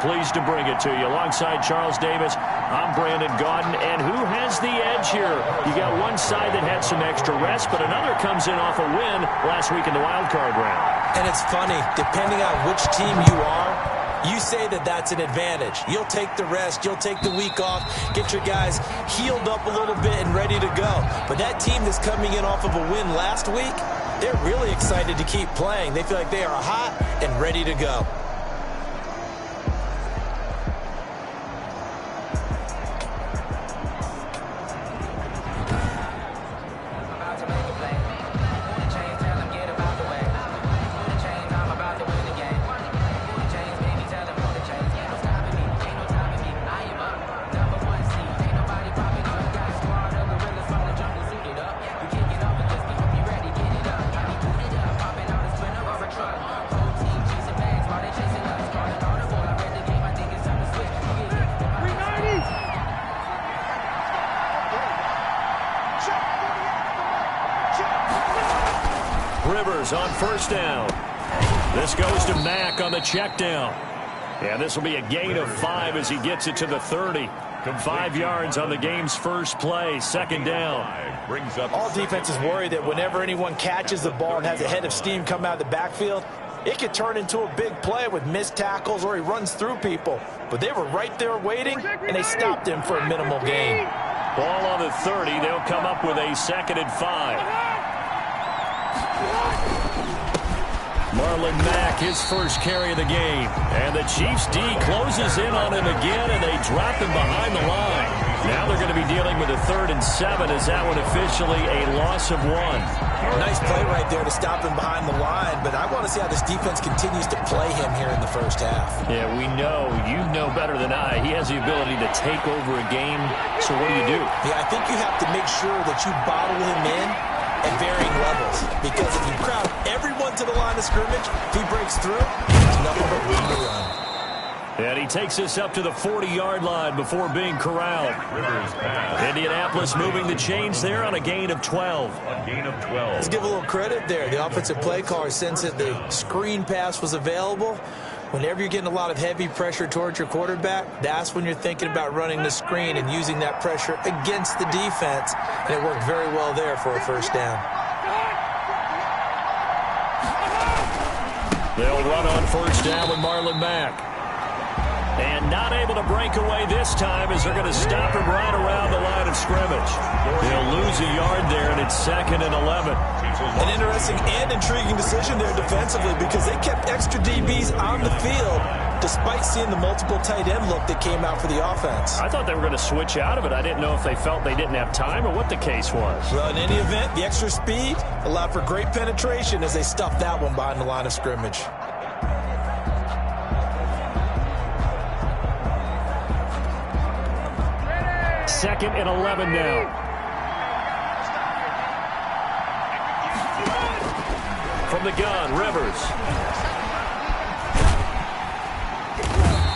pleased to bring it to you. Alongside Charles Davis, I'm Brandon Gaudin. And who has the edge here? You got one side that had some extra rest, but another comes in off a win last week in the wild card round. And it's funny, depending on which team you are, you say that that's an advantage. You'll take the rest, you'll take the week off, get your guys healed up a little bit and ready to go. But that team that's coming in off of a win last week, they're really excited to keep playing. They feel like they are hot and ready to go. On first down. This goes to Mack on the check down. And this will be a gain of 5 as he gets it to the 30. 5 yards on the game's first play. Second down. All defenses worry that whenever anyone catches the ball and has a head of steam come out of the backfield, it could turn into a big play with missed tackles or he runs through people. But they were right there waiting, and they stopped him for a minimal gain. Ball on the 30. They'll come up with a 2nd and 5. Marlon Mack, his first carry of the game. And the Chiefs D closes in on him again, and they drop him behind the line. Now they're going to be dealing with a 3rd and 7 as that one officially a loss of 1. Nice play right there to stop him behind the line, but I want to see how this defense continues to play him here in the first half. Yeah, we know. You know better than I. He has the ability to take over a game, so what do? Yeah, I think you have to make sure that you bottle him in at varying levels, because if you crowd everyone to the line of scrimmage, if he breaks through, there's nothing but room to run. And he takes us up to the 40-yard line before being corralled. Indianapolis moving the chains there on a gain of 12. Let's give a little credit there. The offensive play caller sensed that the screen pass was available. Whenever you're getting a lot of heavy pressure towards your quarterback, that's when you're thinking about running the screen and using that pressure against the defense. And it worked very well there for a first down. They'll run on first down with Marlon Mack. And not able to break away this time as they're going to stop him right around the line of scrimmage. They'll lose a yard there, and it's 2nd and 11. An interesting and intriguing decision there defensively, because they kept extra DBs on the field despite seeing the multiple tight end look that came out for the offense. I thought they were going to switch out of it. I didn't know if they felt they didn't have time or what the case was. Well, in any event, the extra speed allowed for great penetration as they stuffed that one behind the line of scrimmage. Second and 11 now. From the gun, Rivers.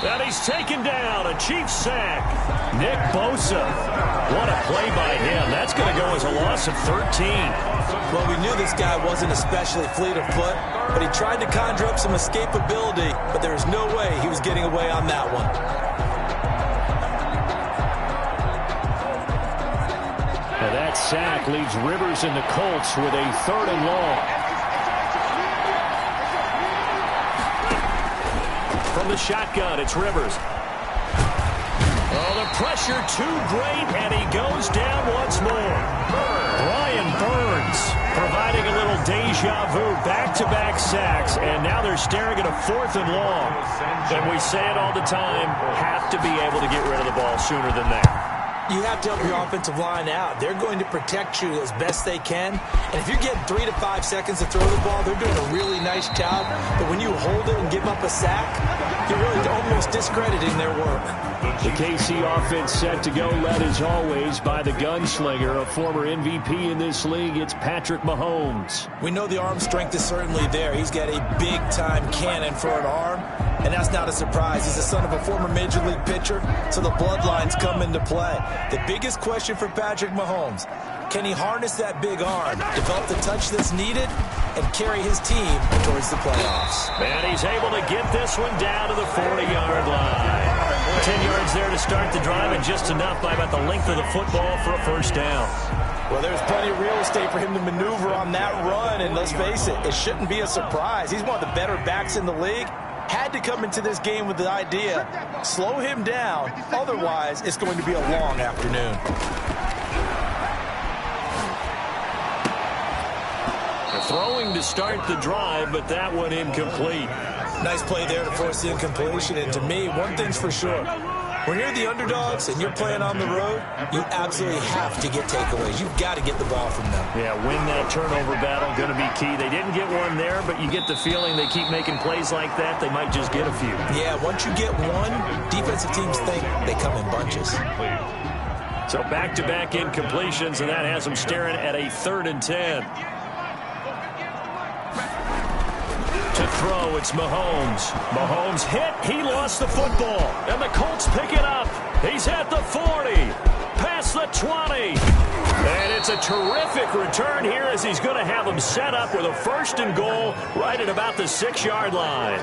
And he's taken down. A Chiefs sack. Nick Bosa. What a play by him. That's going to go as a loss of 13. Well, we knew this guy wasn't especially fleet of foot, but he tried to conjure up some escapability, but there was no way he was getting away on that one. Now that sack leaves Rivers and the Colts with a 3rd and long. From the shotgun, it's Rivers. Oh, the pressure too great, and he goes down once more. Brian Burns providing a little deja vu, back-to-back sacks, and now they're staring at a 4th and long. And we say it all the time, have to be able to get rid of the ball sooner than that. You have to help your offensive line out. They're going to protect you as best they can. And if you're getting 3 to 5 seconds to throw the ball, they're doing a really nice job. But when you hold it and give up a sack, you're really almost discrediting their work. The KC offense set to go, led as always by the gunslinger, a former MVP in this league. It's Patrick Mahomes. We know the arm strength is certainly there. He's got a big-time cannon for an arm, and that's not a surprise. He's the son of a former Major League pitcher, so the bloodlines come into play. The biggest question for Patrick Mahomes, can he harness that big arm, develop the touch that's needed, and carry his team towards the playoffs? And he's able to get this one down to the 40-yard line. there to start the drive, and just enough by about the length of the football for a first down. Well, there's plenty of real estate for him to maneuver on that run, and let's face it, it shouldn't be a surprise. He's one of the better backs in the league. Had to come into this game with the idea, slow him down, otherwise it's going to be a long afternoon. Throwing to start the drive, but that one incomplete. Nice play there to force the incompletion, and to me, one thing's for sure. When you're the underdogs and you're playing on the road, you absolutely have to get takeaways. You've got to get the ball from them. Yeah, win that turnover battle, going to be key. They didn't get one there, but you get the feeling they keep making plays like that, they might just get a few. Yeah, once you get one, defensive teams think they come in bunches. So back-to-back incompletions, and that has them staring at a 3rd and 10. To throw, it's Mahomes. Mahomes hit. He lost the football. And the Colts pick it up. He's at the 40. Past the 20. And it's a terrific return here as he's going to have them set up with a 1st and goal right at about the 6-yard line.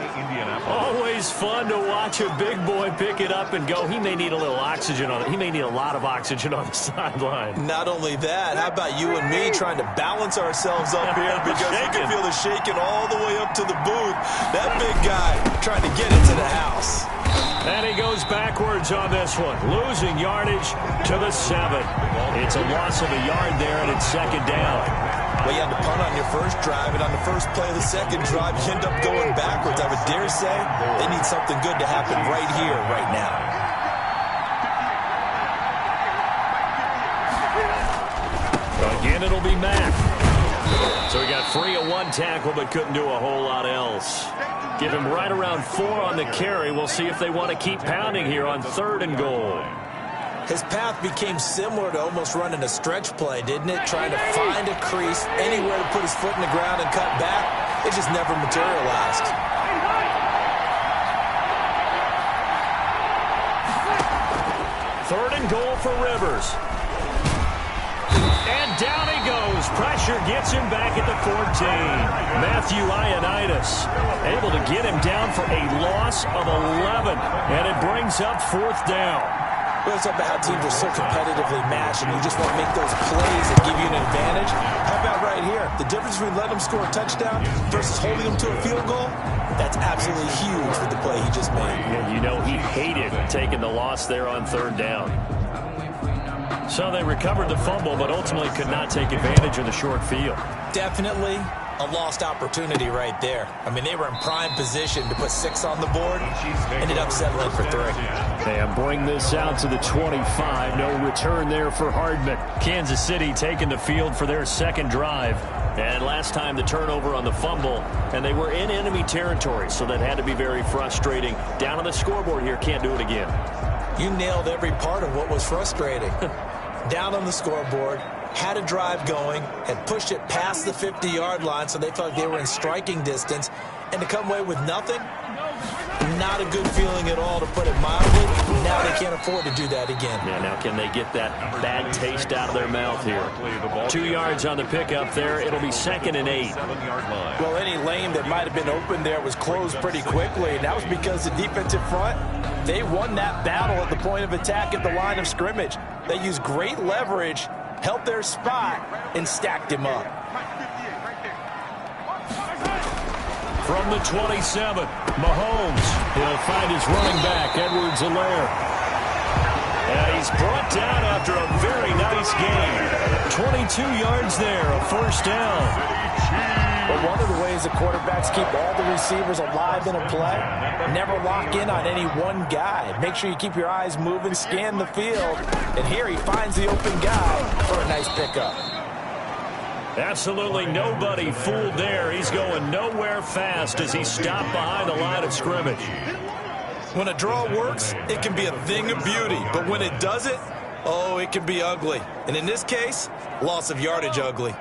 Always fun to watch a big boy pick it up and go. He may need a little oxygen on it. He may need a lot of oxygen on the sideline. Not only that, how about you and me trying to balance ourselves up here because you can feel the shaking all the way up to the booth. That big guy trying to get it to the house. And he goes backwards on this one, losing yardage to the 7. It's a loss of a yard there, and it's 2nd down. Well, you had to punt on your first drive, and on the first play of the second drive, you end up going backwards. I would dare say they need something good to happen right here, right now. Again, it'll be Mack. So he got free of 1 tackle, but couldn't do a whole lot else. Give him right around 4 on the carry. We'll see if they want to keep pounding here on 3rd and goal. His path became similar to almost running a stretch play, didn't it? Trying to find a crease, anywhere to put his foot in the ground and cut back. It just never materialized. 3rd and goal for Rivers. And down he goes. Pressure gets him back at the 14. Matthew Ioannidis able to get him down for a loss of 11. And it brings up 4th down. Well, it's about how teams are so competitively matched, and you just want to make those plays that give you an advantage. How about right here? The difference between letting them score a touchdown versus holding them to a field goal, that's absolutely huge with the play he just made. Yeah, you know he hated taking the loss there on 3rd down. So they recovered the fumble, but ultimately could not take advantage of the short field. Definitely a lost opportunity right there. I mean, they were in prime position to put 6 on the board. Ended up settling for 3. And bring this out to the 25. No return there for Hardman. Kansas City taking the field for their 2nd drive. And last time the turnover on the fumble, and they were in enemy territory, so that had to be very frustrating. Down on the scoreboard here, can't do it again. You nailed every part of what was frustrating. Down on the scoreboard, had a drive going, had pushed it past the 50-yard line so they felt like they were in striking distance, and to come away with nothing, not a good feeling at all, to put it mildly. Now they can't afford to do that again. Yeah, now can they get that bad taste out of their mouth here? 2 yards on the pickup there. It'll be 2nd and 8. Well, any lane that might have been open there was closed pretty quickly, and that was because the defensive front, they won that battle at the point of attack at the line of scrimmage. They used great leverage, held their spot, and stacked him up. From the 27, Mahomes. He'll find his running back, Edwards-Helaire. And he's brought down after a very nice game. 22 yards there, a 1st down. But one of the ways the quarterbacks keep all the receivers alive in a play, never lock in on any one guy. Make sure you keep your eyes moving, scan the field. And here he finds the open guy for a nice pickup. Absolutely nobody fooled there. He's going nowhere fast as he stopped behind the line of scrimmage. When a draw works, it can be a thing of beauty. But when it doesn't, oh, it can be ugly. And in this case, loss of yardage ugly.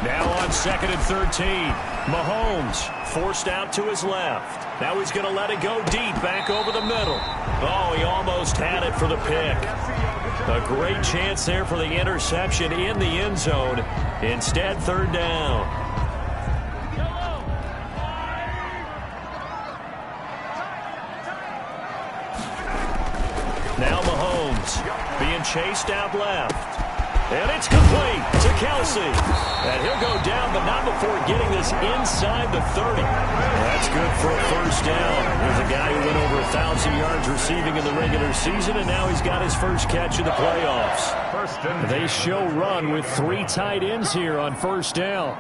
Now on 2nd and 13. Mahomes forced out to his left. Now he's going to let it go deep back over the middle. Oh, he almost had it for the pick. A great chance there for the interception in the end zone. Instead, 3rd down. being chased out left. And it's complete to Kelsey. And he'll go down, but not before getting this inside the 30. That's good for a first down. There's a guy who went over 1,000 yards receiving in the regular season, and now he's got his first catch in the playoffs. They show run with 3 tight ends here on first down.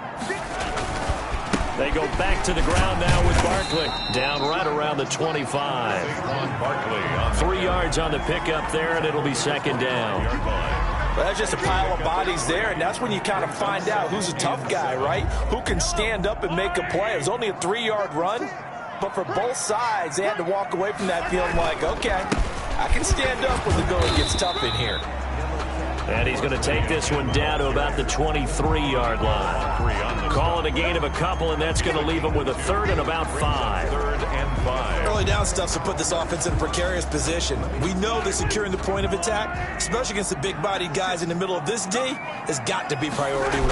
They go back to the ground now with Barkley. Down right around the 25. 3 yards on the pickup there, and it'll be second down. Well, that's just a pile of bodies there, and that's when you kind of find out who's a tough guy, right? Who can stand up and make a play. It was only a 3-yard run, but for both sides, they had to walk away from that feeling like, okay, I can stand up when the going gets tough in here. And he's going to take this one down to about the 23-yard line. Call it a gain of a couple, and that's going to leave him with a third and about 5. Early down stuff to put this offense in a precarious position. We know that securing the point of attack, especially against the big-bodied guys in the middle of this D, has got to be priority 1.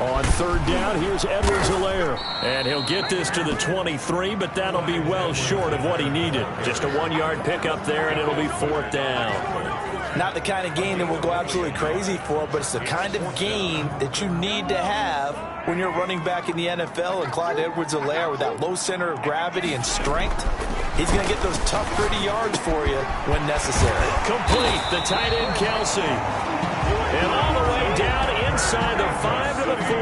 On third down, here's Edwards-Helaire. And he'll get this to the 23, but that'll be well short of what he needed. Just a 1-yard pickup there, and it'll be fourth down. Not the kind of game that we'll go absolutely crazy for, but it's the kind of game that you need to have when you're running back in the NFL. And Clyde Edwards-Helaire, with that low center of gravity and strength, he's going to get those tough, gritty yards for you when necessary. Complete, the tight end Kelsey. And all the way down inside the 5 to the 4.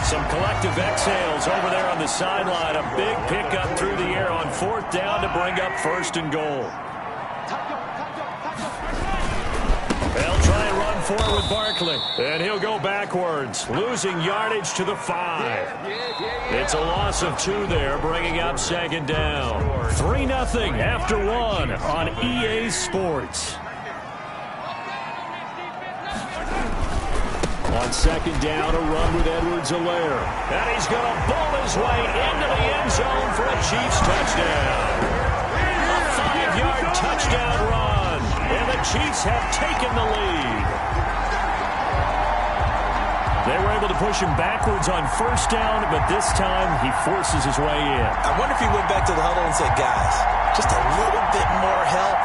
Some collective exhales over there on the sideline. A big pickup through the air on fourth down to bring up first and goal. They'll try and run forward with Barkley. And he'll go backwards, losing yardage to the 5. It's a loss of 2 there, bringing up second down. 3-0 after 1 on EA Sports. On second down, a run with Edwards-Helaire. And he's going to bowl his way into the end zone for a Chiefs touchdown. A 5-yard touchdown run. And the Chiefs have taken the lead. They were able to push him backwards on first down, but this time he forces his way in. I wonder if he went back to the huddle and said, guys, just a little bit more help,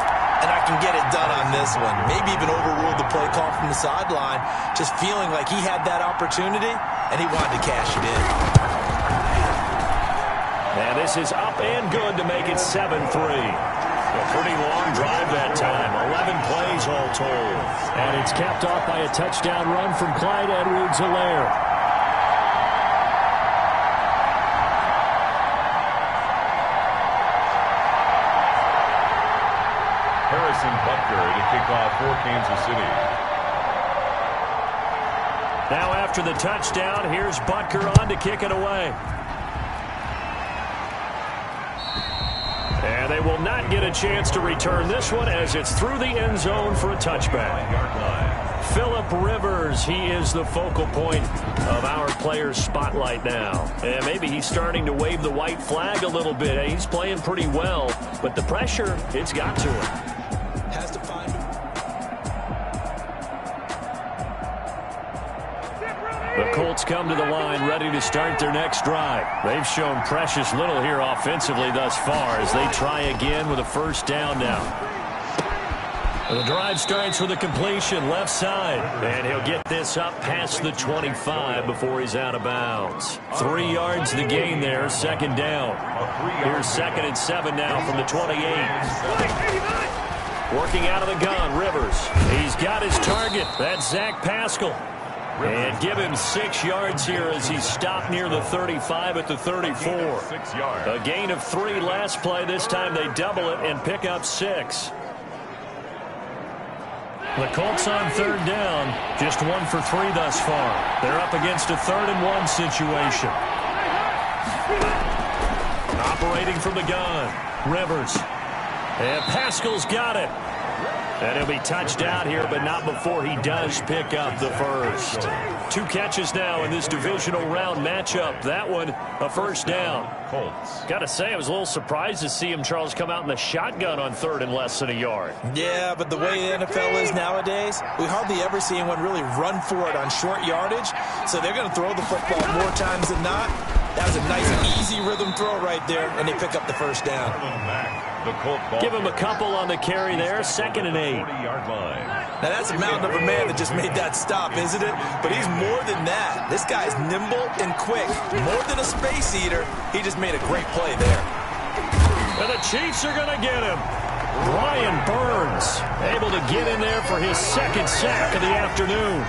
and I can get it done on this one. Maybe even overruled the play call from the sideline, just feeling like he had that opportunity, and he wanted to cash it in. And this is up and good to make it 7-3. A pretty long drive that time. 11 plays all told. And it's capped off by a touchdown run from Clyde Edwards-Helaire. Harrison Butker to kick off for Kansas City. Now after the touchdown, here's Butker on to kick it away. And they will not get a chance to return this one as it's through the end zone for a touchback. Phillip Rivers, he is the focal point of our players' spotlight now. And maybe he's starting to wave the white flag a little bit. He's playing pretty well, but the pressure, it's got to him. Has to find him. The Colts come to the line ready to start their next drive. They've shown precious little here offensively thus far as they try again with a first down now. The drive starts with a completion left side, and he'll get this up past the 25 before he's out of bounds. 3 yards the gain there, second down. Here's 2nd and 7 now from the 28. Working out of the gun, Rivers. He's got his target. That's Zach Pascal. And give him 6 yards here as he's stopped near the 35 at the 34. A gain of 3 last play. This time they double it and pick up 6. The Colts on third down, just 1 for 3 thus far. They're up against a 3rd and 1 situation. Operating from the gun, Rivers. And Pascal's got it. And he'll be touched out here, but not before he does pick up the first. 2 catches now in this divisional round matchup. That one, a first down. Got to say, I was a little surprised to see him, Charles, come out in the shotgun on 3rd and less than a yard. Yeah, but the way the NFL is nowadays, we hardly ever see anyone really run for it on short yardage. So they're going to throw the football more times than not. That was a nice, easy rhythm throw right there, and they pick up the first down. The Colt ball. Give him a couple on the carry there. 2nd and 8. 40-yard line. Now, that's a mountain of a man that just made that stop, isn't it? But he's more than that. This guy's nimble and quick. More than a space eater. He just made a great play there. And the Chiefs are going to get him. Brian Burns able to get in there for his 2nd sack of the afternoon.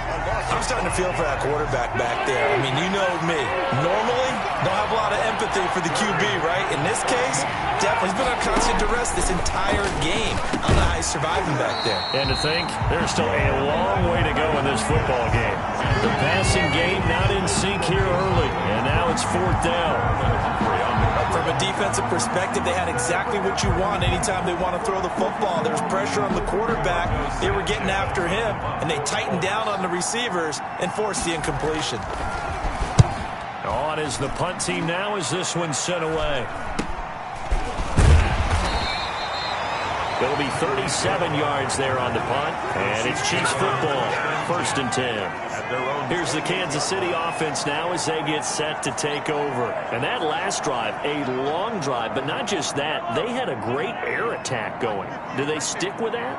I'm starting to feel for that quarterback back there. I mean, you know me. Normally, don't have a lot of empathy for the QB, right? In this case, definitely he's been on constant duress this entire game. I don't know how he's surviving back there. And to think, there's still a long way to go in this football game. The passing game not in sync here early, and now it's 4th down. From a defensive perspective, they had exactly what you want anytime they want to throw the football. There's pressure on the quarterback. They were getting after him, and they tightened down on the receivers and forced the incompletion. On is the punt team now as this one's sent away. It'll be 37 yards there on the punt, and it's Chiefs football, 1st and 10. Here's the Kansas City offense now as they get set to take over. And that last drive, a long drive, but not just that. They had a great air attack going. Do they stick with that?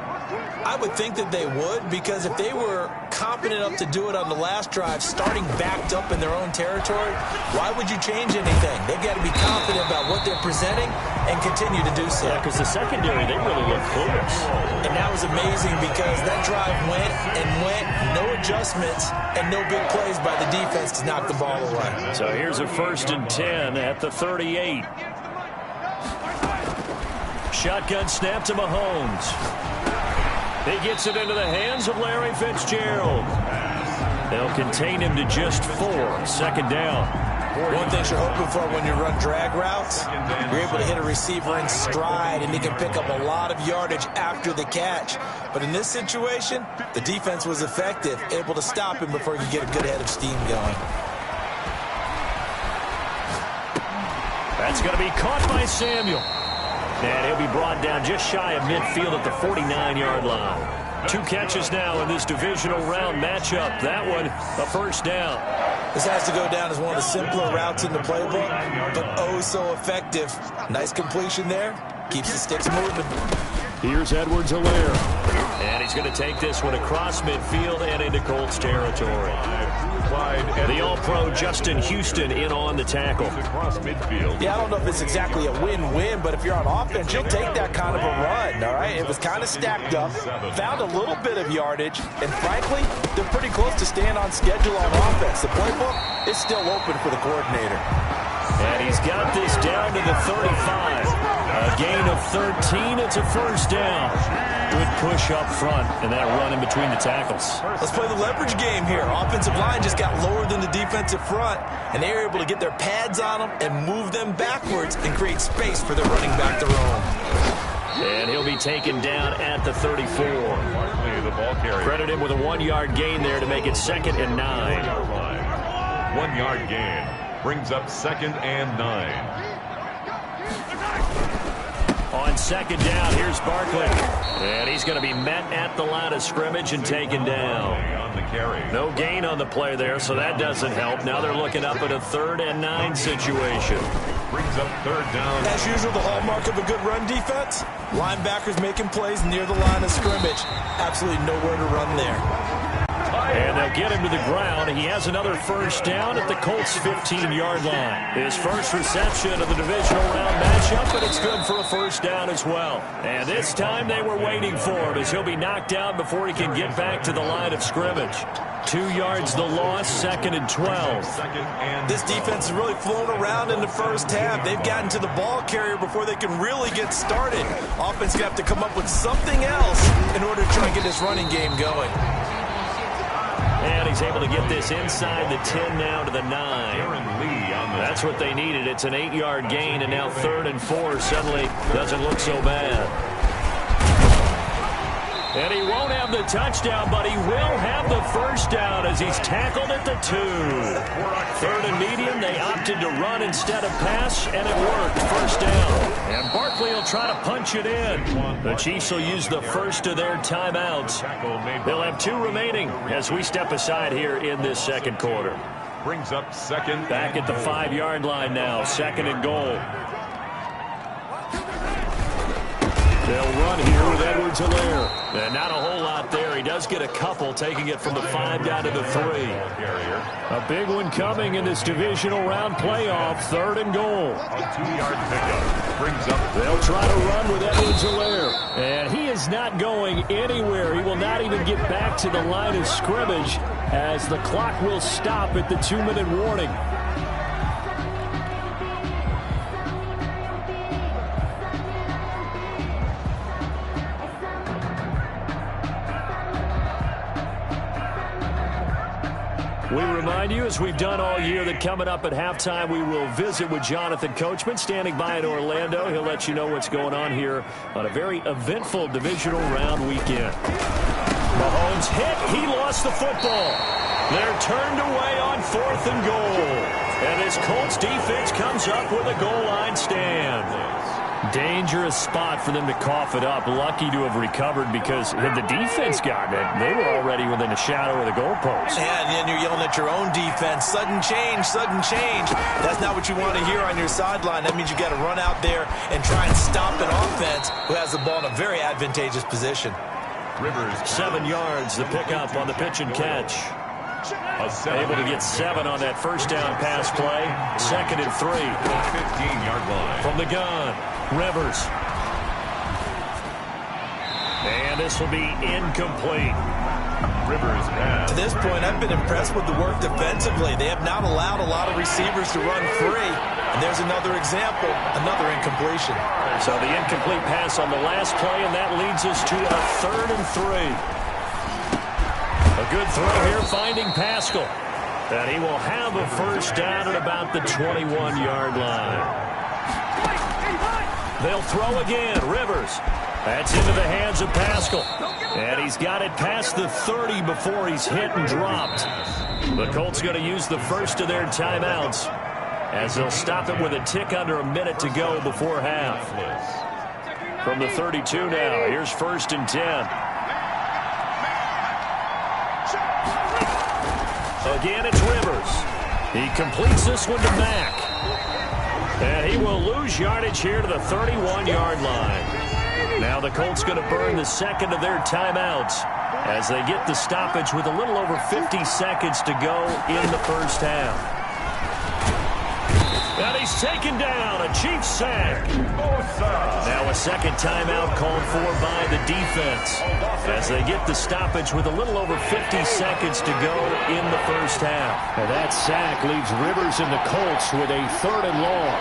I would think that they would, because if they were confident enough to do it on the last drive, starting backed up in their own territory, why would you change anything? They've got to be confident about what they're presenting and continue to do so. Yeah, because the secondary, they really look clueless. And that was amazing because that drive went and went, no adjustments, and no big plays by the defense to knock the ball away. So here's a 1st and 10 at the 38. Shotgun snap to Mahomes. He gets it into the hands of Larry Fitzgerald. They'll contain him to just 4. 2nd down. One thing you're hoping for when you run drag routes, you're able to hit a receiver in stride, and he can pick up a lot of yardage after the catch. But in this situation, the defense was effective, able to stop him before he could get a good head of steam going. That's going to be caught by Samuel. And he'll be brought down just shy of midfield at the 49-yard line. 2 catches now in this divisional round matchup. That one, a 1st down. This has to go down as one of the simpler routes in the playbook, but oh so effective. Nice completion there. Keeps the sticks moving. Here's Edwards-Helaire. And he's going to take this one across midfield and into Colts territory. The All-Pro Justin Houston in on the tackle. Across midfield. Yeah, I don't know if it's exactly a win-win, but if you're on offense, you'll take that kind of a run, all right? It was kind of stacked up, found a little bit of yardage, and frankly, they're pretty close to staying on schedule on offense. The playbook is still open for the coordinator. And he's got this down to the 35. A gain of 13. It's a 1st down. Good push up front and that run in between the tackles. Let's play the leverage game here. Offensive line just got lower than the defensive front, and they were able to get their pads on them and move them backwards and create space for their running back to roam. And he'll be taken down at the 34. The ball carrier. Credit him with a 1-yard gain there to make it 2nd and 9. 1-yard gain. Brings up 2nd and 9. On 2nd down, here's Barkley. And he's going to be met at the line of scrimmage and taken down. On the carry. No gain on the play there, so that doesn't help. Now they're looking up at a 3rd and 9 situation. Brings up 3rd down. As usual, the hallmark of a good run defense, linebackers making plays near the line of scrimmage. Absolutely nowhere to run there. And they'll get him to the ground. He has another 1st down at the Colts' 15-yard line. His first reception of the divisional round matchup, but it's good for a 1st down as well. And this time they were waiting for him as he'll be knocked down before he can get back to the line of scrimmage. 2 yards the loss, 2nd and 12. This defense has really flown around in the first half. They've gotten to the ball carrier before they can really get started. Offense going to have to come up with something else in order to try and get this running game going. And he's able to get this inside the 10 now to the 9. That's what they needed. It's an 8-yard gain, and now 3rd and 4 suddenly doesn't look so bad. And he won't have the touchdown, but he will have the 1st down as he's tackled at the 2. 3rd and medium, they opted to run instead of pass, and it worked. 1st down. And Barkley will try to punch it in. The Chiefs will use the first of their timeouts. They'll have 2 remaining as we step aside here in this 2nd quarter. Brings up 2nd. Back at the 5-yard line now, 2nd and goal. They'll run here with Edwards-Helaire. And not a whole lot there. He does get a couple, taking it from the 5 down to the 3. A big one coming in this divisional round playoff. 3rd and goal. A 2-yard pickup brings up. They'll try to run with Edwards-Helaire. And he is not going anywhere. He will not even get back to the line of scrimmage as the clock will stop at the 2-minute warning. We remind you, as we've done all year, that coming up at halftime, we will visit with Jonathan Coachman, standing by in Orlando. He'll let you know what's going on here on a very eventful divisional round weekend. Mahomes hit. He lost the football. They're turned away on 4th and goal. And this Colts defense comes up with a goal line stand. Dangerous spot for them to cough it up. Lucky to have recovered, because had the defense gotten it, they were already within a shadow of the goalpost. Yeah, and then you're yelling at your own defense. Sudden change, sudden change. That's not what you want to hear on your sideline. That means you got to run out there and try and stop an offense who has the ball in a very advantageous position. Rivers. 7 yards, the pickup on the pitch and catch. Able to get 7 on that first down pass play. 2nd and 3. 15-yard line. From the gun, Rivers. And this will be incomplete. Rivers pass. To this point, I've been impressed with the work defensively. They have not allowed a lot of receivers to run free. And there's another example, another incompletion. So the incomplete pass on the last play, and that leads us to a 3rd and 3. A good throw here, finding Pascal. And he will have a first down at about the 21-yard line. They'll throw again. Rivers. That's into the hands of Pascal. And he's got it past the 30 before he's hit and dropped. The Colts going to use the first of their timeouts, as they'll stop it with a tick under a minute to go before half. From the 32 now, here's 1st and 10. Again, it's Rivers. He completes this one to Mack. And he will lose yardage here to the 31-yard line. Now the Colts going to burn the 2nd of their timeouts as they get the stoppage with a little over 50 seconds to go in the first half. And he's taken down, a Chiefs sack. Now a second timeout called for by the defense as they get the stoppage with a little over 50 seconds to go in the first half. And that sack leaves Rivers and the Colts with a 3rd and long.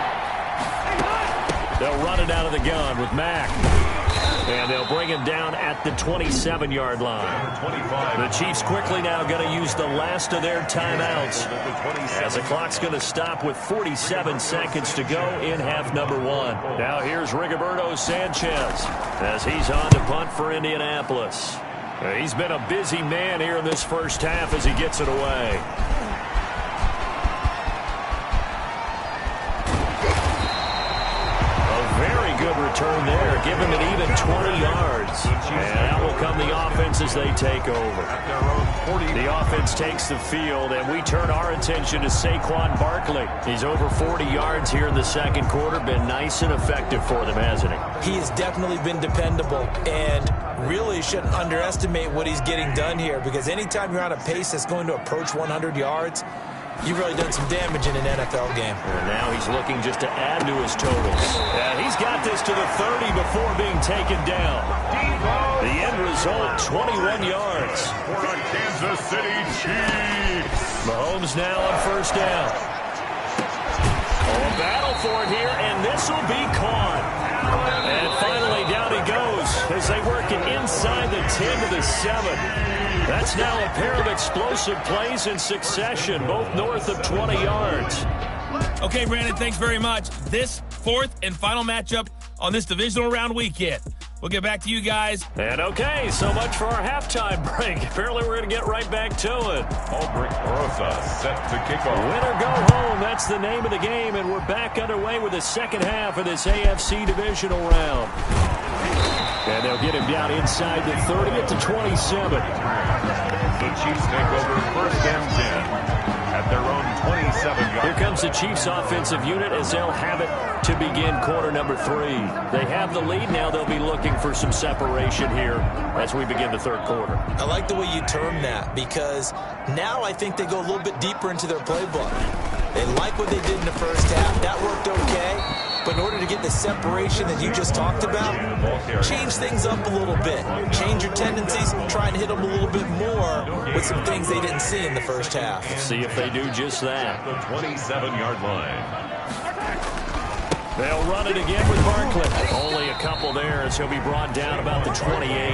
They'll run it out of the gun with Mack. And they'll bring him down at the 27-yard line. The Chiefs quickly now going to use the last of their timeouts, as the clock's going to stop with 47 seconds to go in half number 1. Now here's Rigoberto Sanchez as he's on to punt for Indianapolis. He's been a busy man here in this first half as he gets it away. Good return there. Give him an even 20 yards. And that will come the offense as they take over. The offense takes the field, and we turn our attention to Saquon Barkley. He's over 40 yards here in the second quarter. Been nice and effective for them, hasn't he? He has definitely been dependable, and really shouldn't underestimate what he's getting done here, because anytime you're on a pace that's going to approach 100 yards, you've really done some damage in an NFL game. And now he's looking just to add to his totals. And he's got this to the 30 before being taken down. The end result, 21 yards. For the Kansas City Chiefs. Mahomes now on first down. A battle for it here, and this will be caught. And finally down he goes as they work it inside the 10 to the 7. That's now a pair of explosive plays in succession, both north of 20 yards. Okay, Brandon, thanks very much. This 4th and final matchup on this divisional round weekend. We'll get back to you guys. And okay, so much for our halftime break. Apparently we're going to get right back to it. Aldrich Rosa set to kick off. Win or go home, that's the name of the game, and we're back underway with the second half of this AFC divisional round. And they'll get him down inside the 30 at the 27. The Chiefs take over 1st and 10. at their own 27-yard. Here comes the Chiefs offensive unit as they'll have it to begin quarter number 3. They have the lead now. They'll be looking for some separation here as we begin the third quarter. I like the way you term that, because now I think they go a little bit deeper into their playbook. They like what they did in the first half. That worked okay. But in order to get the separation that you just talked about, change things up a little bit. Change your tendencies, try and hit them a little bit more with some things they didn't see in the first half. See if they do just that. The 27-yard line. They'll run it again with Barkley. Only a couple there as he'll be brought down about the 28.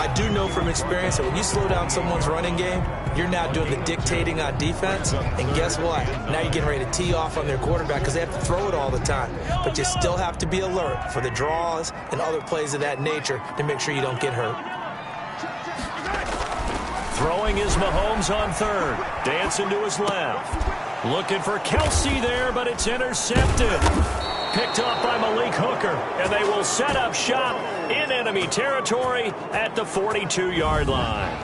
I do know from experience that when you slow down someone's running game, you're now doing the dictating on defense. And guess what? Now you're getting ready to tee off on their quarterback because they have to throw it all the time. But you still have to be alert for the draws and other plays of that nature to make sure you don't get hurt. Throwing is Mahomes on third. Dancing to his left. Looking for Kelsey there, but it's intercepted. Picked off by Malik Hooker, and they will set up shop in enemy territory at the 42-yard line.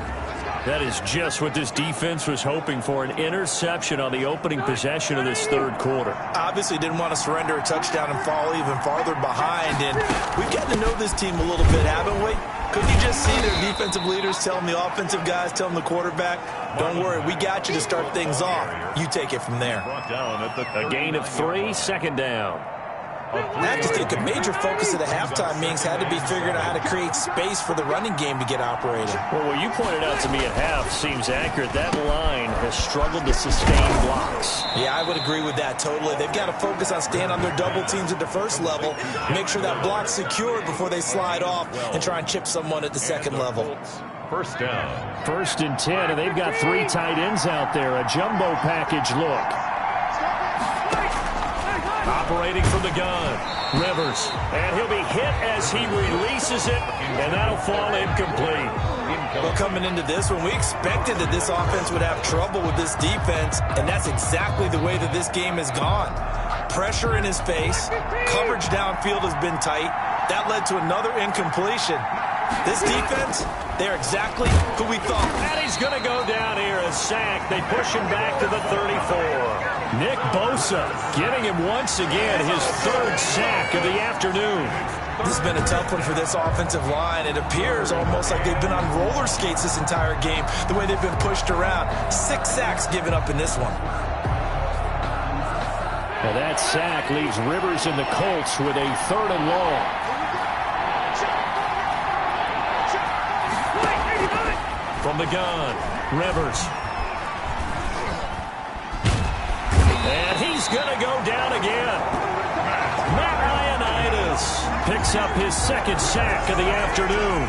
That is just what this defense was hoping for, an interception on the opening possession of this third quarter. Obviously didn't want to surrender a touchdown and fall even farther behind, and we've gotten to know this team a little bit, haven't we? Couldn't you just see their defensive leaders telling the offensive guys, telling the quarterback, don't worry, we got you to start things off. You take it from there. A gain of 3, second down. I have to think a major focus of the halftime meetings had to be figuring out how to create space for the running game to get operating. Well, what you pointed out to me at half seems accurate. That line has struggled to sustain blocks. Yeah, I would agree with that totally. They've got to focus on staying on their double teams at the first level, make sure that block's secured before they slide off and try and chip someone at the second level. First down. 1st and 10, and they've got 3 tight ends out there. A jumbo package look. Operating from the gun, Rivers, and he'll be hit as he releases it, and that'll fall incomplete. Well, coming into this one, we expected that this offense would have trouble with this defense, and that's exactly the way that this game has gone. Pressure in his face, coverage downfield has been tight. That led to another incompletion. This defense, they're exactly who we thought. And he's going to go down here, a sack. They push him back to the 34. Nick Bosa getting him once again, his 3rd sack of the afternoon. This has been a tough one for this offensive line. It appears almost like they've been on roller skates this entire game, the way they've been pushed around. 6 sacks given up in this one. Now that sack leaves Rivers and the Colts with a 3rd and long. From the gun, Rivers. And he's going to go down again. Matt Ioannidis picks up his 2nd sack of the afternoon.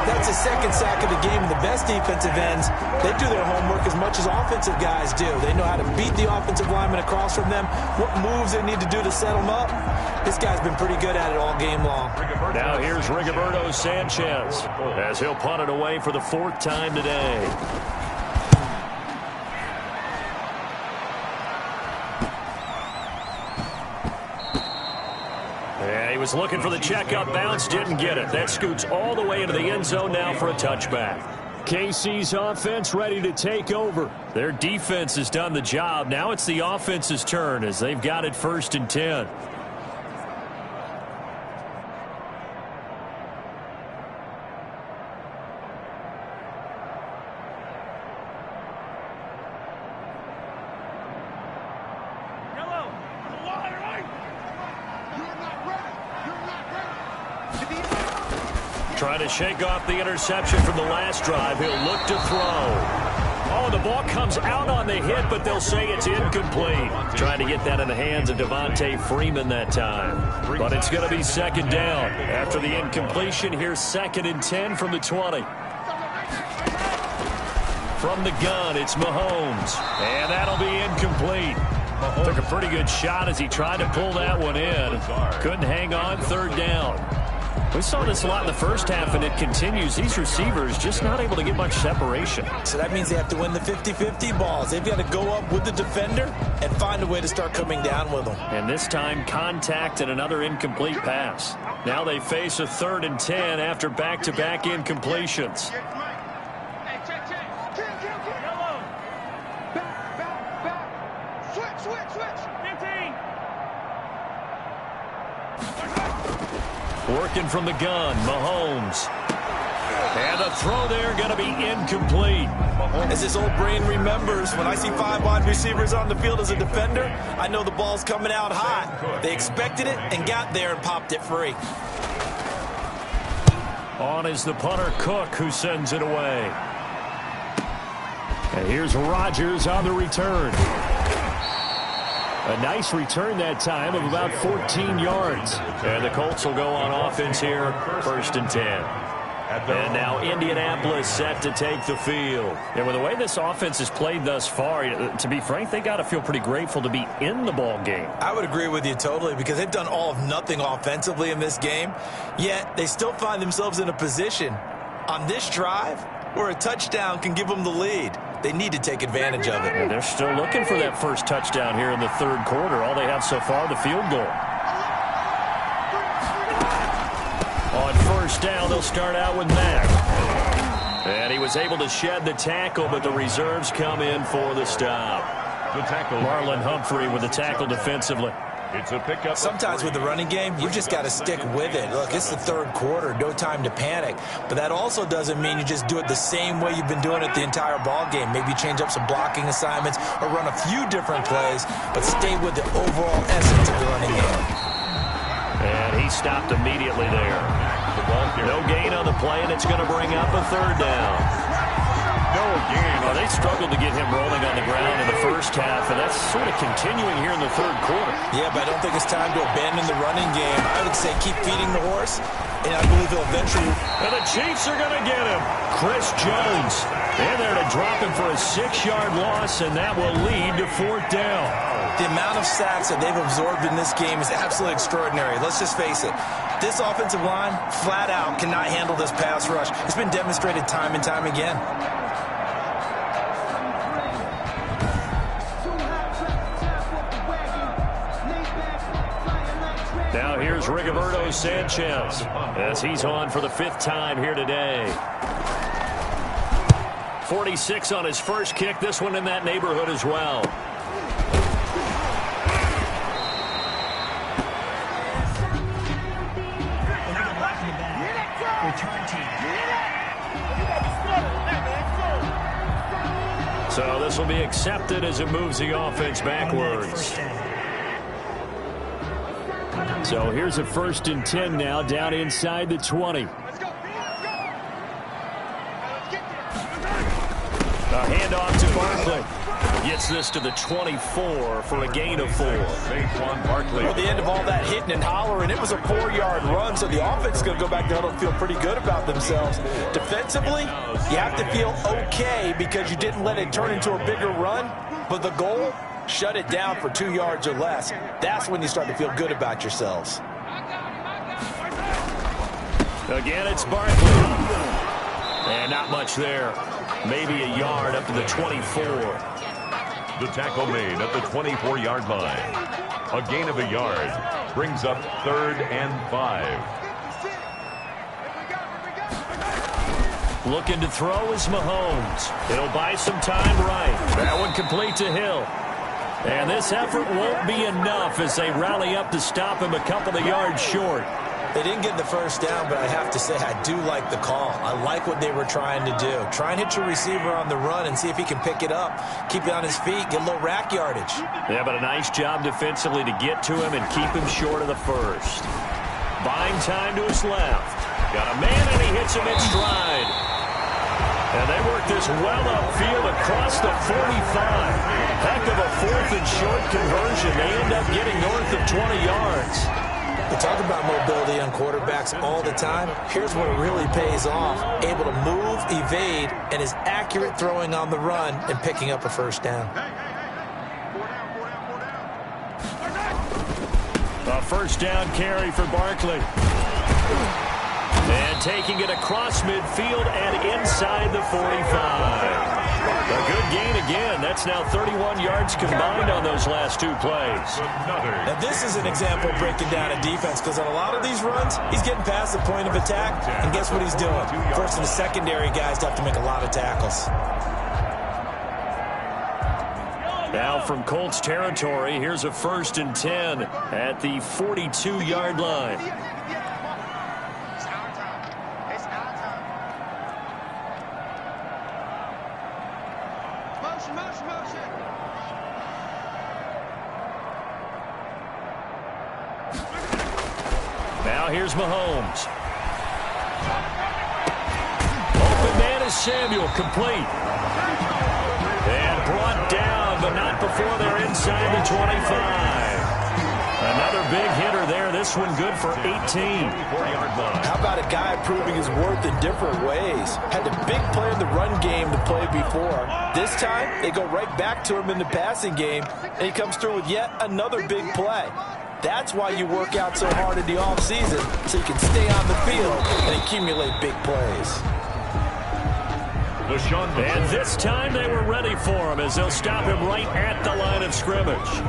That's his 2nd sack of the game, and the best defensive ends, they do their homework as much as offensive guys do. They know how to beat the offensive lineman across from them, what moves they need to do to set them up. This guy's been pretty good at it all game long. Now here's Rigoberto Sanchez as he'll punt it away for the 4th time today. Yeah, he was looking for the checkup bounce, didn't get it. That scoots all the way into the end zone now for a touchback. KC's offense ready to take over. Their defense has done the job. Now it's the offense's turn as they've got it 1st and 10. Trying to shake off the interception from the last drive. He'll look to throw. Oh, the ball comes out on the hit, but they'll say it's incomplete. Trying to get that in the hands of Devontae Freeman that time. But it's going to be 2nd down. After the incompletion, here's 2nd and 10 from the 20. From the gun, it's Mahomes. And that'll be incomplete. Took a pretty good shot as he tried to pull that one in. Couldn't hang on, 3rd down. We saw this a lot in the first half, and it continues. These receivers just not able to get much separation. So that means they have to win the 50-50 balls. They've got to go up with the defender and find a way to start coming down with them. And this time, contact and another incomplete pass. Now they face a 3rd and 10 after back-to-back incompletions. Working from the gun, Mahomes. And the throw there going to be incomplete. As his old brain remembers, when I see 5 wide receivers on the field as a defender, I know the ball's coming out hot. They expected it and got there and popped it free. On is the punter, Cook, who sends it away. And here's Rodgers on the return. A nice return that time of about 14 yards. And the Colts will go on offense here, 1st and 10. And now Indianapolis set to take the field. And with the way this offense has played thus far, to be frank, they got to feel pretty grateful to be in the ball game. I would agree with you totally, because they've done all of nothing offensively in this game, yet they still find themselves in a position on this drive where a touchdown can give them the lead. They need to take advantage of it. And they're still looking for that first touchdown here in the 3rd quarter. All they have so far, the field goal. On 1st down, they'll start out with Mack. And he was able to shed the tackle, but the reserves come in for the stop. The tackle. Marlon Humphrey with the tackle defensively. It's a pickup. Sometimes with the running game, you've just got to stick with it. Look, it's the 3rd quarter, no time to panic. But that also doesn't mean you just do it the same way you've been doing it the entire ball game. Maybe change up some blocking assignments or run a few different plays, but stay with the overall essence of the running game. And he stopped immediately there. No gain on the play, and it's going to bring up a 3rd down. No gain. Well, they struggled to get him rolling on the ground in the 1st half, and that's sort of continuing here in the 3rd quarter. Yeah, but I don't think it's time to abandon the running game. I would say keep feeding the horse, and I believe he'll eventually... And the Chiefs are going to get him. Chris Jones. They're there to drop him for a 6-yard loss, and that will lead to 4th down. The amount of sacks that they've absorbed in this game is absolutely extraordinary. Let's just face it. This offensive line, flat out, cannot handle this pass rush. It's been demonstrated time and time again. Now here's Rigoberto Sanchez as he's on for the 5th time here today. 46 on his first kick. This one in that neighborhood as well. So this will be accepted as it moves the offense backwards. So here's a 1st and 10 now, down inside the 20. A handoff to Barkley. Gets this to the 24 for a gain of 4. Well, the end of all that hitting and hollering, it was a 4-yard run, so the offense is going to go back there and feel pretty good about themselves. Defensively, you have to feel okay because you didn't let it turn into a bigger run, but the goal, shut it down for 2 yards or less. That's when you start to feel good about yourselves. Again, it's Barkley. And not much there. Maybe a yard up to the 24. The tackle made at the 24-yard line. A gain of a yard brings up 3rd and 5. Looking to throw is Mahomes. It'll buy some time right. That one complete to Hill. And this effort won't be enough as they rally up to stop him a couple of yards short. They didn't get the 1st down, but I have to say I do like the call. I like what they were trying to do. Try and hit your receiver on the run and see if he can pick it up. Keep it on his feet, get a little rack yardage. Yeah, but a nice job defensively to get to him and keep him short of the 1st. Buying time to his left. Got a man and he hits him in stride. And they work this well upfield across the 45. Heck of a 4th and short conversion. They end up getting north of 20 yards. We talk about mobility on quarterbacks all the time. Here's where it really pays off. Able to move, evade, and is accurate throwing on the run and picking up a 1st down. A 1st down carry for Barkley. And taking it across midfield and inside the 45. A good gain again. That's now 31 yards combined on those last 2 plays. Now this is an example of breaking down a defense, because on a lot of these runs, he's getting past the point of attack, and guess what he's doing? Forcing the secondary guys to have to make a lot of tackles. Now from Colts territory, here's a 1st and 10 at the 42-yard line. here's Mahomes. Open man is Samuel, complete. And brought down, but not before they're inside the 25. Another big hitter there. This one good for 18. How about a guy proving his worth in different ways? Had the big play in the run game to play before. This time, they go right back to him in the passing game, and he comes through with yet another big play. That's why you work out so hard in the offseason, so you can stay on the field and accumulate big plays. And this time they were ready for him as they'll stop him right at the line of scrimmage.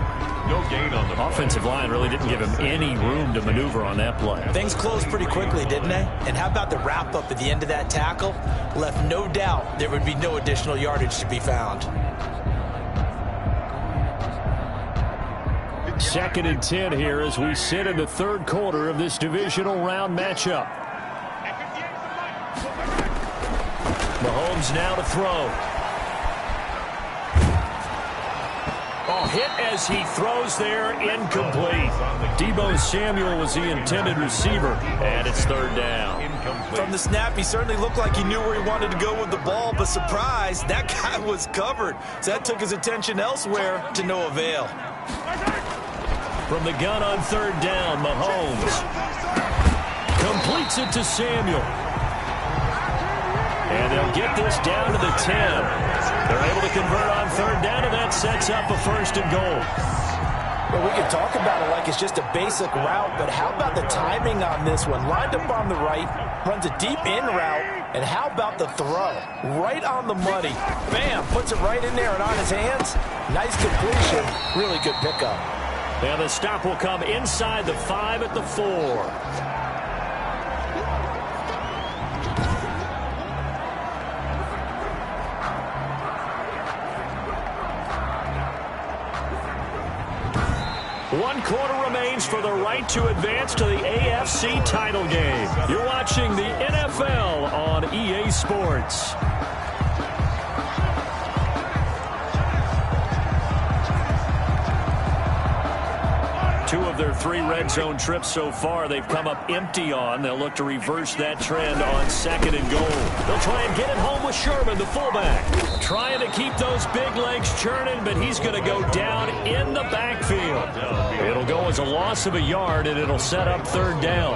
No gain on the offensive line really didn't give him any room to maneuver on that play. Things closed pretty quickly, didn't they? And how about the wrap-up at the end of that tackle? Left no doubt there would be no additional yardage to be found. 2nd and 10 here as we sit in the third quarter of this divisional round matchup. Mahomes now to throw. Oh, hit as he throws there, incomplete. Deebo Samuel was the intended receiver, and it's 3rd down. From the snap, he certainly looked like he knew where he wanted to go with the ball, but surprise, that guy was covered. So that took his attention elsewhere to no avail. From the gun on 3rd down, Mahomes completes it to Samuel. And they'll get this down to the 10. They're able to convert on 3rd down, and that sets up a 1st and goal. Well, we can talk about it like it's just a basic route, but how about the timing on this one? Lined up on the right, runs a deep in route, and how about the throw? Right on the money. Bam, puts it right in there and on his hands. Nice completion. Really good pickup. And the stop will come inside the 5 at the 4. One quarter remains for the right to advance to the AFC title game. You're watching the NFL on EA Sports. Two of their 3 red zone trips so far they've come up empty on. They'll look to reverse that trend on 2nd and goal. They'll try and get it home with Sherman, the fullback. Trying to keep those big legs churning, but he's going to go down in the backfield. It'll go as a loss of a yard, and it'll set up 3rd down.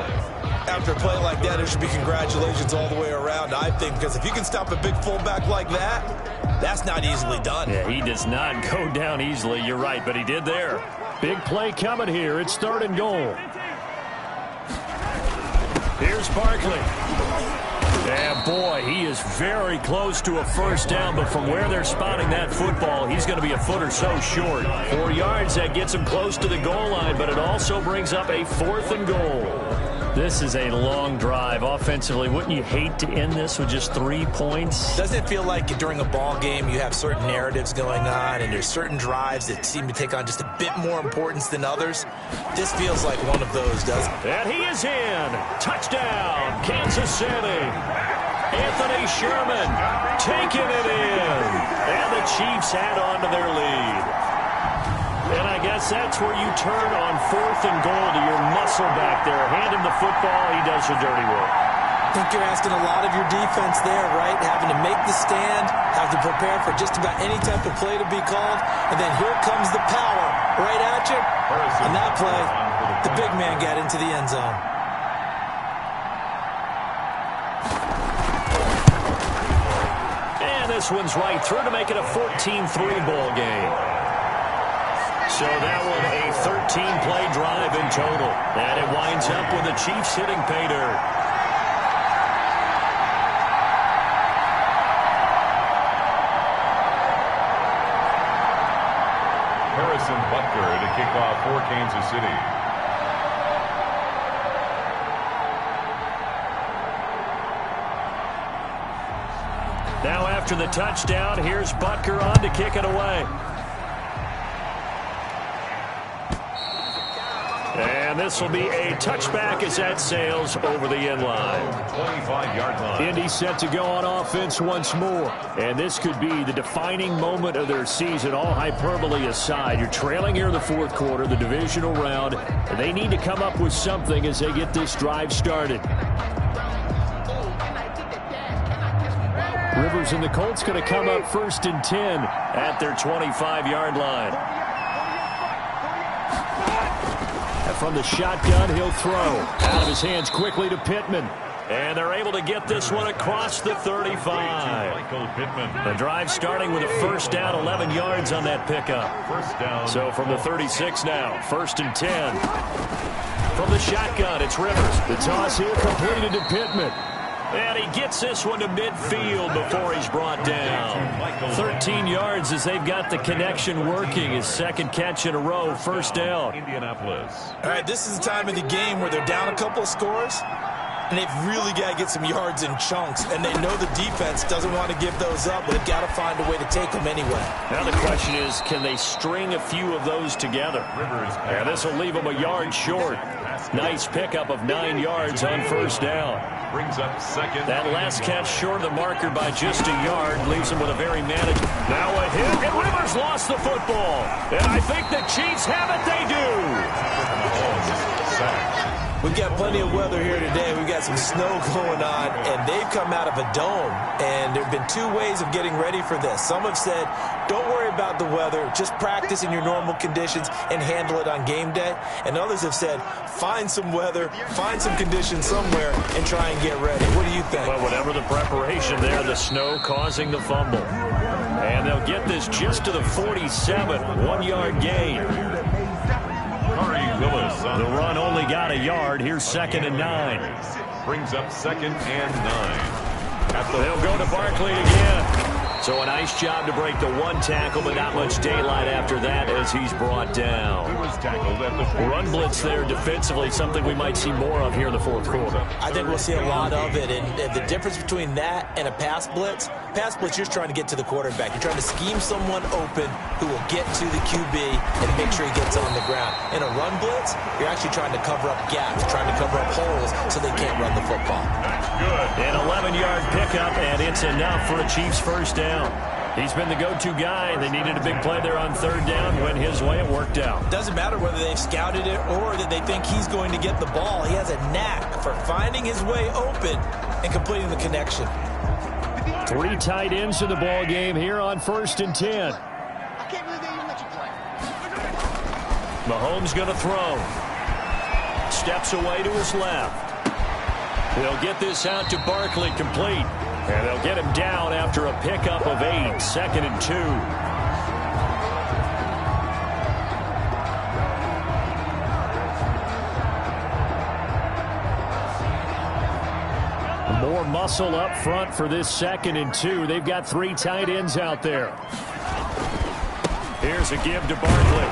After a play like that, there should be congratulations all the way around, I think, because if you can stop a big fullback like that, that's not easily done. Yeah, he does not go down easily. You're right, but he did there. Big play coming here. It's 3rd and goal. Here's Barkley. And boy, he is very close to a 1st down, but from where they're spotting that football, he's going to be a foot or so short. 4 yards, that gets him close to the goal line, but it also brings up a 4th and goal. This is a long drive offensively. Wouldn't you hate to end this with just 3 points? Doesn't it feel like during a ball game you have certain narratives going on and there's certain drives that seem to take on just a bit more importance than others? This feels like one of those, doesn't it? And he is in. Touchdown, Kansas City. Anthony Sherman taking it in. And the Chiefs add on to their lead. And I guess that's where you turn on 4th and goal to your muscle back there. Hand him the football, he does the dirty work. I think you're asking a lot of your defense there, right? Having to make the stand, have to prepare for just about any type of play to be called, and then here comes the power right at you. On that play, the big man got into the end zone. And this one's right through to make it a 14-3 ball game. So that one a 13-play drive in total. And it winds up with the Chiefs hitting pay dirt. Harrison Butker to kick off for Kansas City. Now after the touchdown, here's Butker on to kick it away. And And this will be a touchback as that sails over the end line. 25-yard line. Indy set to go on offense once more. And this could be the defining moment of their season, all hyperbole aside. You're trailing here in the fourth quarter, the divisional round. And they need to come up with something as they get this drive started. Rivers and the Colts going to come up 1st and 10 at their 25-yard line. And from the shotgun, he'll throw. Out of his hands quickly to Pittman. And they're able to get this one across the 35. The drive starting with a first down, 11 yards on that pickup. First down. So from the 36 now, 1st and 10. From the shotgun, it's Rivers. The toss here completed to Pittman. And he gets this one to midfield before he's brought down. 13 yards as they've got the connection working. His second catch in a row, first down. Indianapolis. All right, this is the time of the game where they're down a couple of scores, and they've really got to get some yards in chunks, and they know the defense doesn't want to give those up, but they've got to find a way to take them anyway. Now the question is, can they string a few of those together? And this will leave them a yard short. Nice pickup of 9 yards on first down. Brings up second. That last catch short of the marker by just a yard leaves them with a very manageable. Now a hit, and Rivers lost the football. And I think the Chiefs have it. They do. We've got plenty of weather here today. We've got some snow going on, and they've come out of a dome. And there have been two ways of getting ready for this. Some have said, don't worry about the weather. Just practice in your normal conditions and handle it on game day. And others have said, find some weather, find some conditions somewhere, and try and get ready. What do you think? Well, whatever the preparation there, the snow causing the fumble. And they'll get this just to the 47, 1-yard gain. The run only got a yard. Here's 2nd and 9. Brings up 2nd and 9. They'll go to Barkley again. So a nice job to break the one tackle, but not much daylight after that as he's brought down. He was tackled at the Run blitz there defensively, something we might see more of here in the fourth quarter. I think we'll see a lot of it, and the difference between that and a pass blitz, you're just trying to get to the quarterback. You're trying to scheme someone open who will get to the QB and make sure he gets on the ground. In a run blitz, you're actually trying to cover up gaps, trying to cover up holes so they can't run the football. good. An 11-yard pickup, and it's enough for a Chiefs first down. He's been the go-to guy. They needed a big play there on third down. Went his way. It worked out. Doesn't matter whether they've scouted it or that they think he's going to get the ball. He has a knack for finding his way open and completing the connection. 3 tight ends in the ball game here on 1st and 10. Mahomes going to throw. Steps away to his left. They'll get this out to Barkley, complete. And they'll get him down after a pickup of 8, 2nd and 2. More muscle up front for this 2nd and 2. They've got 3 tight ends out there. Here's a give to Barkley.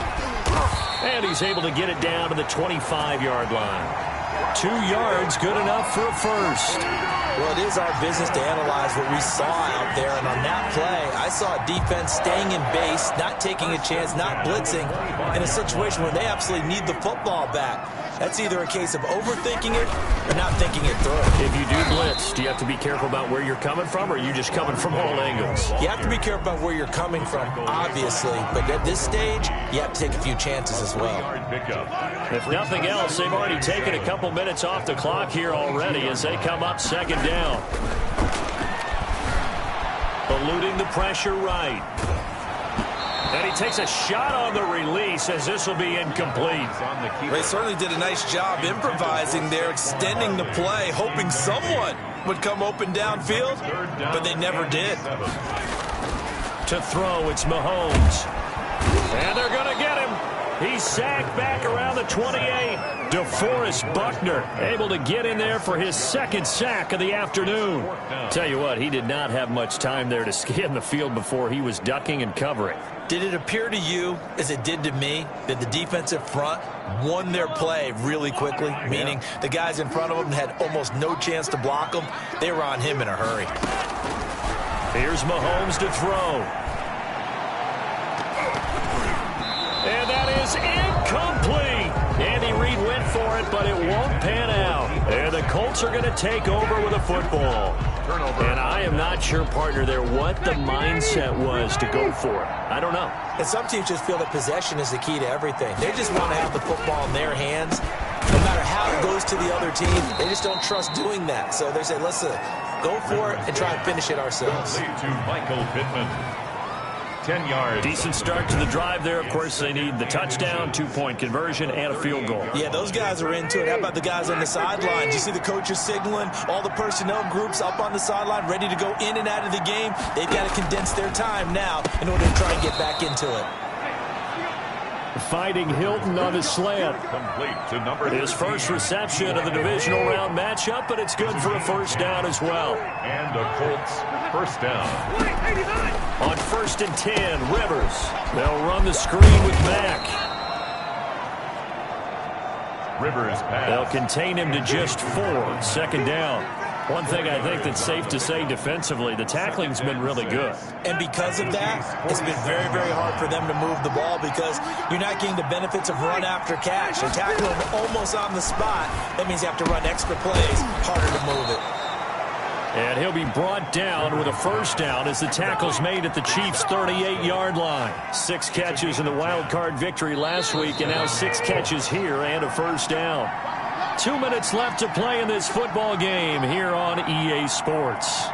And he's able to get it down to the 25-yard line. 2 yards, good enough for a first. Well, it is our business to analyze what we saw out there, and on that play, I saw a defense staying in base, not taking a chance, not blitzing, in a situation where they absolutely need the football back. That's either a case of overthinking it or not thinking it through. If you do blitz, do you have to be careful about where you're coming from, or are you just coming from all angles? You have to be careful about where you're coming from, obviously, but at this stage, you have to take a few chances as well. If nothing else, they've already taken a couple minutes off the clock here already as they come up 2nd down. Eluding the pressure right. And he takes a shot on the release as this will be incomplete. They certainly did a nice job improvising there, extending the play, hoping someone would come open downfield, but they never did. To throw, it's Mahomes. And they're going to get him. He's sacked back around the 28. DeForest Buckner able to get in there for his 2nd sack of the afternoon. Tell you what, he did not have much time there to scan the field before he was ducking and covering. Did it appear to you, as it did to me, that the defensive front won their play really quickly? Meaning the guys in front of them had almost no chance to block him. They were on him in a hurry. Here's Mahomes to throw. And that is incomplete. Andy Reid went for it, but it won't pan out. And the Colts are going to take over with a football. And I am not sure, partner, there what the mindset was to go for it. I don't know. And some teams just feel that possession is the key to everything. They just want to have the football in their hands. No matter how it goes to the other team, they just don't trust doing that. So they say, listen, go for it and try and finish it ourselves. Lead to Michael Pittman. 10 yards. Decent start to the drive there. Of course, they need the touchdown, 2-point conversion, and a field goal. Yeah, those guys are into it. How about the guys on the sideline? You see the coaches signaling, all the personnel groups up on the sideline, ready to go in and out of the game. They've got to condense their time now in order to try and get back into it. Fighting Hilton on his slant. Complete to number His 13. first reception of the divisional round matchup, but it's good for a first down as well. And the Colts first down. On 1st and 10, Rivers. They'll run the screen with Mack. Rivers They'll pass. contain him to just 4. 2nd down. One thing I think that's safe to say defensively, the tackling's been really good. And because of that, it's been very, very hard for them to move the ball because you're not getting the benefits of run after catch. And tackling almost on the spot, that means you have to run extra plays, harder to move it. And he'll be brought down with a first down as the tackle's made at the Chiefs' 38-yard line. 6 catches in the wild card victory last week, and now 6 catches here and a first down. 2 minutes left to play in this football game here on EA Sports.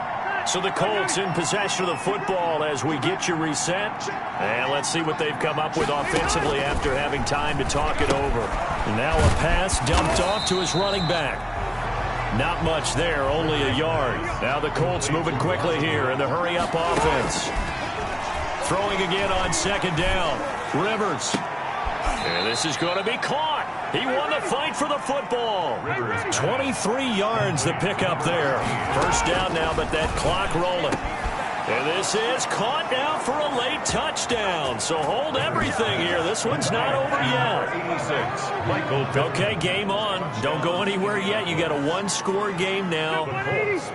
So the Colts in possession of the football as we get you reset. And let's see what they've come up with offensively after having time to talk it over. And now a pass dumped off to his running back. Not much there, only a yard. Now the Colts moving quickly here in the hurry-up offense. Throwing again on 2nd down. Rivers. And this is going to be caught. He won the fight for the football. 23 yards the pickup there. First down now, but that clock rolling. And this is caught now for a late touchdown. So hold everything here. This one's not over yet. 86. Michael Pittman. Okay, game on. Don't go anywhere yet. You got a 1-score game now.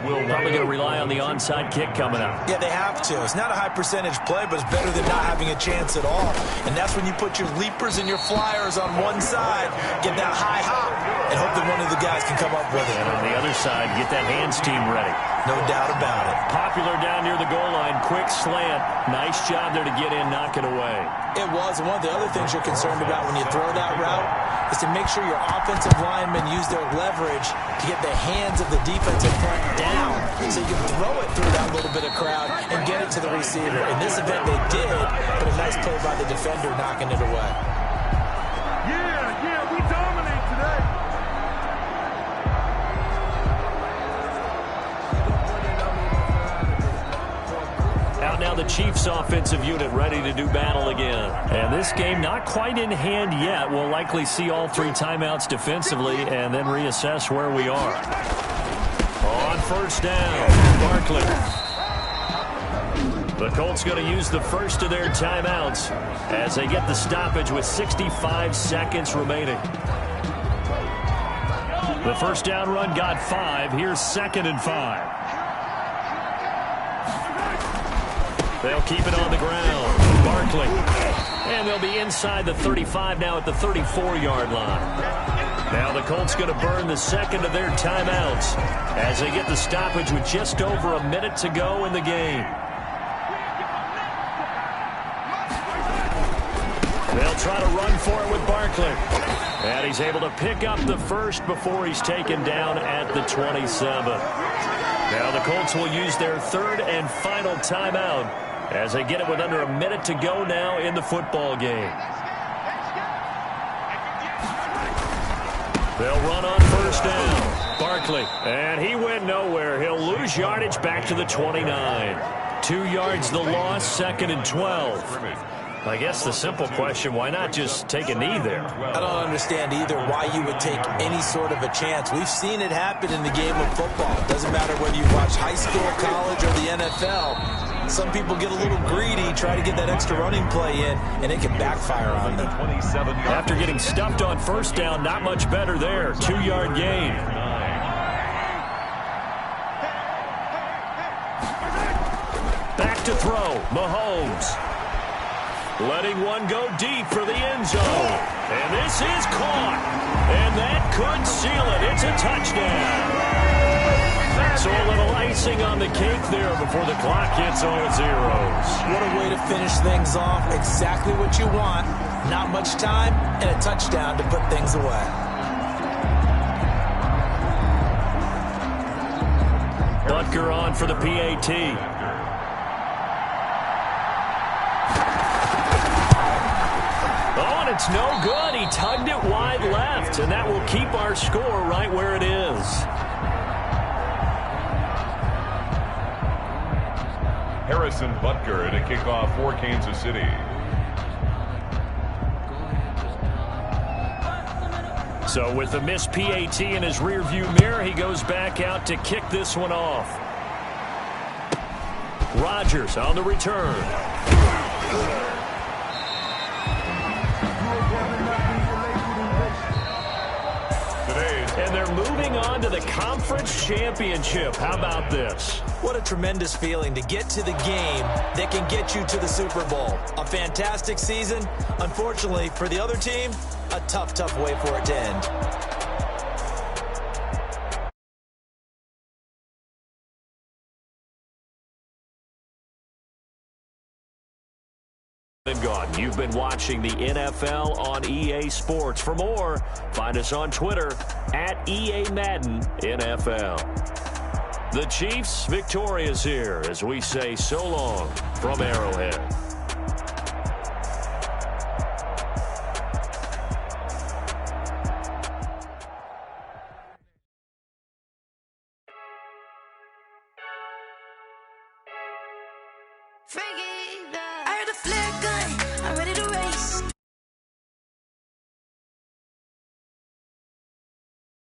Probably going to rely on the onside kick coming up. Yeah, they have to. It's not a high percentage play, but it's better than not having a chance at all. And that's when you put your leapers and your flyers on one side, get that high hop, and hope that one of the guys can come up with it. And on the other side, get that hands team ready. No doubt about it. Popular down near the goal line. Quick slant. Nice job there to get in, knock it away. It was. And one of the other things you're concerned about when you throw that route is to make sure your offensive linemen use their leverage to get the hands of the defensive front down so you can throw it through that little bit of crowd and get it to the receiver. In this event, they did, but a nice play by the defender knocking it away. Yeah, we dominate today. Out now the Chiefs offensive unit ready to do battle again. And this game not quite in hand yet. We'll likely see all 3 timeouts defensively and then reassess where we are. On 1st down, Barkley. The Colts going to use the first of their timeouts as they get the stoppage with 65 seconds remaining. The first down run got 5. Here's 2nd and 5. They'll keep it on the ground. Barkley. And they'll be inside the 35 now at the 34-yard line. Now the Colts going to burn the 2nd of their timeouts as they get the stoppage with just over a minute to go in the game. They'll try to run for it with Barkley. And he's able to pick up the first before he's taken down at the 27. Now the Colts will use their 3rd and final timeout as they get it with under a minute to go now in the football game. They'll run on 1st down. Barkley. And he went nowhere. He'll lose yardage back to the 29. 2 yards the loss, 2nd and 12. I guess the simple question, why not just take a knee there? I don't understand either why you would take any sort of a chance. We've seen it happen in the game of football. It doesn't matter whether you watch high school, college, or the NFL. Some people get a little greedy, try to get that extra running play in, and it can backfire on them. After getting stuffed on 1st down, not much better there. 2-yard gain. Back to throw. Mahomes. Letting one go deep for the end zone. And this is caught. And And that could seal it. It's a touchdown. So a little icing on the cake there before the clock hits all zeros. What a way to finish things off. Exactly what you want. Not much time and a touchdown to put things away. Butker on for the PAT. Oh, and it's no good. He tugged it wide left, and that will keep our score right where it is. Harrison Butker to kick off for Kansas City. So with the missed PAT in his rearview mirror, he goes back out to kick this one off. Rodgers on the return. And they're moving on to the conference championship. How about this? What a tremendous feeling to get to the game that can get you to the Super Bowl. A fantastic season. Unfortunately, for the other team, a tough, tough way for it to end. And gone. You've been watching the NFL on EA Sports. For more, find us on Twitter at EA Madden NFL. The Chiefs victorious here as we say so long from Arrowhead.